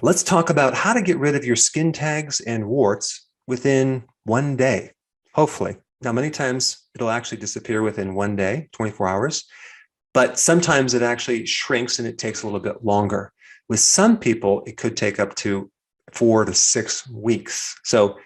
Let's talk about how to get rid of your skin tags and warts within one day, hopefully. Now, many times it'll actually disappear within one day, 24 hours, but sometimes it actually shrinks and it takes a little bit longer. With some people, it could take up to 4 to 6 weeks. So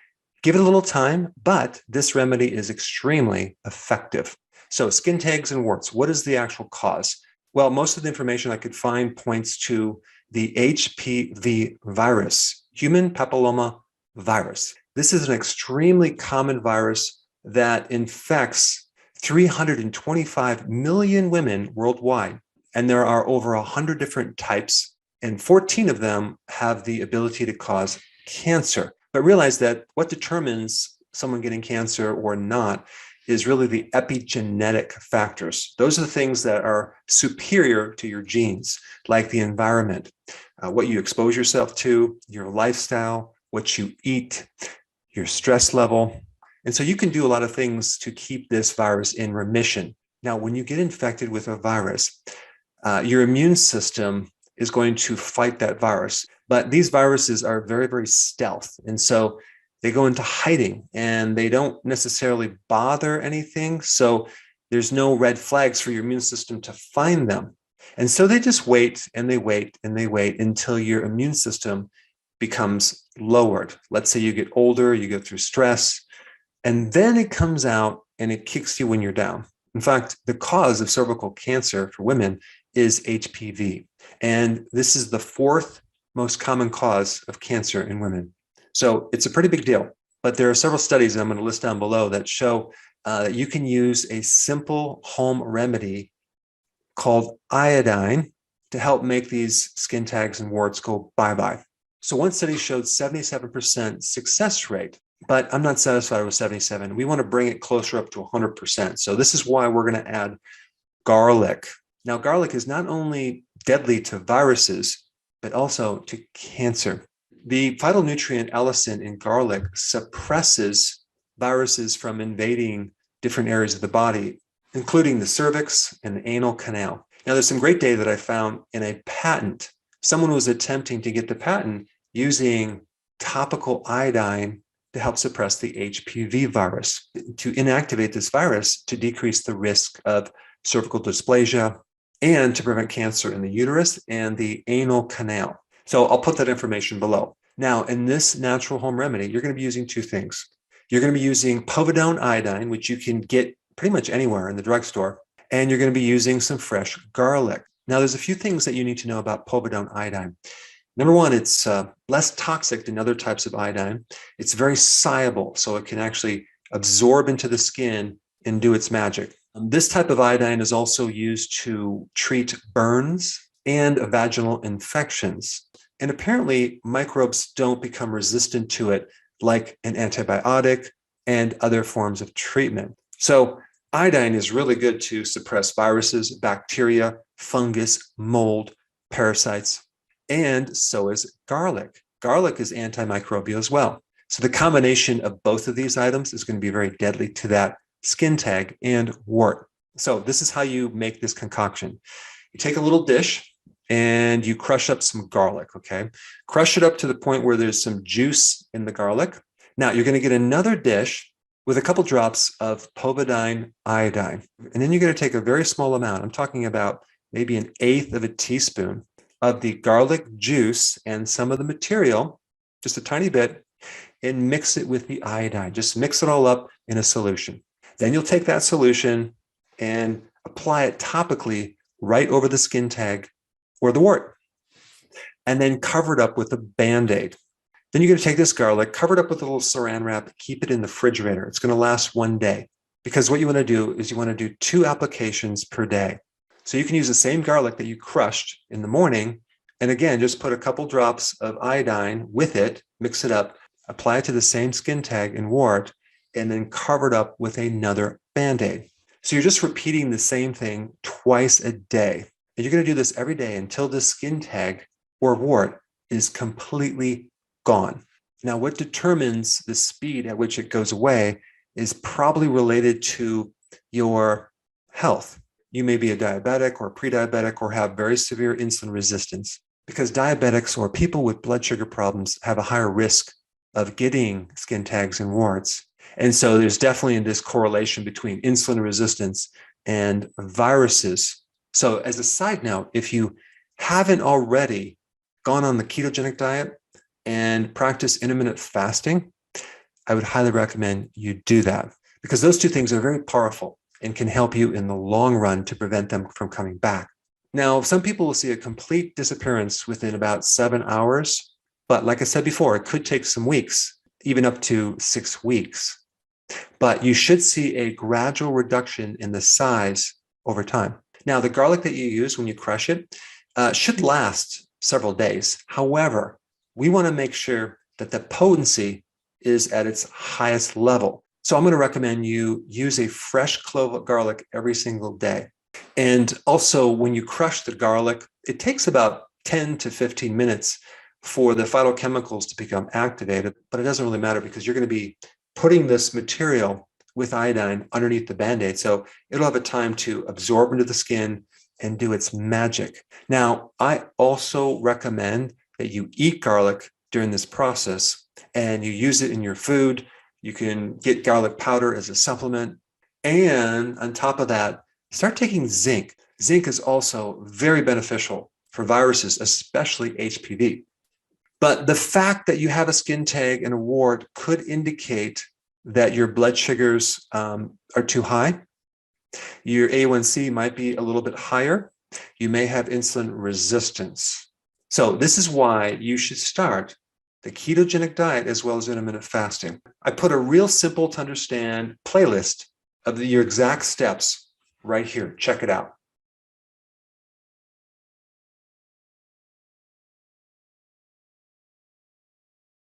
give it a little time, but this remedy is extremely effective. So, skin tags and warts, what is the actual cause? Well, most of the information I could find points to the HPV virus, human papilloma virus. This is an extremely common virus that infects 325 million women worldwide. And there are over 100 different types, and 14 of them have the ability to cause cancer. But realize that what determines someone getting cancer or not is really the epigenetic factors. Those are the things that are superior to your genes, like the environment, what you expose yourself to, your lifestyle, what you eat, your stress level. And so you can do a lot of things to keep this virus in remission. Now, when you get infected with a virus, your immune system is going to fight that virus. But these viruses are very, very stealth. And so they go into hiding and they don't necessarily bother anything. So there's no red flags for your immune system to find them. And so they just wait and they wait and they wait until your immune system becomes lowered. Let's say you get older, you go through stress, and then it comes out and it kicks you when you're down. In fact, the cause of cervical cancer for women is HPV. And this is the fourth most common cause of cancer in women. So it's a pretty big deal. But there are several studies that I'm going to list down below that show that you can use a simple home remedy called iodine to help make these skin tags and warts go bye-bye. So one study showed 77% success rate, but I'm not satisfied with 77. We want to bring it closer up to 100%. So this is why we're going to add garlic. Now, garlic is not only deadly to viruses, but also to cancer. The phytonutrient allicin in garlic suppresses viruses from invading different areas of the body, including the cervix and the anal canal. Now, there's some great data that I found in a patent. Someone was attempting to get the patent using topical iodine to help suppress the HPV virus, to inactivate this virus to decrease the risk of cervical dysplasia and to prevent cancer in the uterus and the anal canal. So I'll put that information below. Now, in this natural home remedy, you're going to be using two things. You're going to be using povidone iodine, which you can get pretty much anywhere in the drugstore, and you're going to be using some fresh garlic. Now, there's a few things that you need to know about povidone iodine. Number one, it's less toxic than other types of iodine. It's very soluble, so it can actually absorb into the skin and do its magic. This type of iodine is also used to treat burns and vaginal infections. And apparently, microbes don't become resistant to it like an antibiotic and other forms of treatment. So iodine is really good to suppress viruses, bacteria, fungus, mold, parasites, and so is garlic. Garlic is antimicrobial as well. So the combination of both of these items is going to be very deadly to that skin tag and wart. So this is how you make this concoction. You take a little dish and you crush up some garlic, okay? Crush it up to the point where there's some juice in the garlic. Now you're going to get another dish with a couple drops of povidone iodine. And then you're going to take a very small amount. I'm talking about maybe an eighth of a teaspoon of the garlic juice and some of the material, just a tiny bit, and mix it with the iodine. Just mix it all up in a solution. Then you'll take that solution and apply it topically right over the skin tag or the wart, and then cover it up with a Band-Aid. Then you're going to take this garlic, cover it up with a little saran wrap, keep it in the refrigerator. It's going to last one day, because what you want to do is you want to do 2 applications per day. So you can use the same garlic that you crushed in the morning, and again, just put a couple drops of iodine with it, mix it up, apply it to the same skin tag and wart, and then cover it up with another Band-Aid. So you're just repeating the same thing twice a day. And you're going to do this every day until the skin tag or wart is completely gone. Now, what determines the speed at which it goes away is probably related to your health. You may be a diabetic or pre-diabetic or have very severe insulin resistance. because diabetics or people with blood sugar problems have a higher risk of getting skin tags and warts. And so there's definitely this correlation between insulin resistance and viruses. So as a side note, if you haven't already gone on the ketogenic diet and practice intermittent fasting, I would highly recommend you do that, because those two things are very powerful and can help you in the long run to prevent them from coming back. Now, some people will see a complete disappearance within about 7 hours, but like I said before, it could take some weeks, even up to 6 weeks. But you should see a gradual reduction in the size over time. Now, the garlic that you use when you crush it should last several days. However, we want to make sure that the potency is at its highest level. So I'm going to recommend you use a fresh clove of garlic every single day. And also, when you crush the garlic, it takes about 10 to 15 minutes for the phytochemicals to become activated, but it doesn't really matter because you're going to be putting this material with iodine underneath the Band-Aid. So it'll have a time to absorb into the skin and do its magic. Now, I also recommend that you eat garlic during this process and you use it in your food. You can get garlic powder as a supplement. And on top of that, start taking zinc. Zinc is also very beneficial for viruses, especially HPV. But the fact that you have a skin tag and a wart could indicate that your blood sugars are too high. Your A1C might be a little bit higher. You may have insulin resistance. So this is why you should start the ketogenic diet as well as intermittent fasting. I put a real simple to understand playlist of your exact steps right here. Check it out.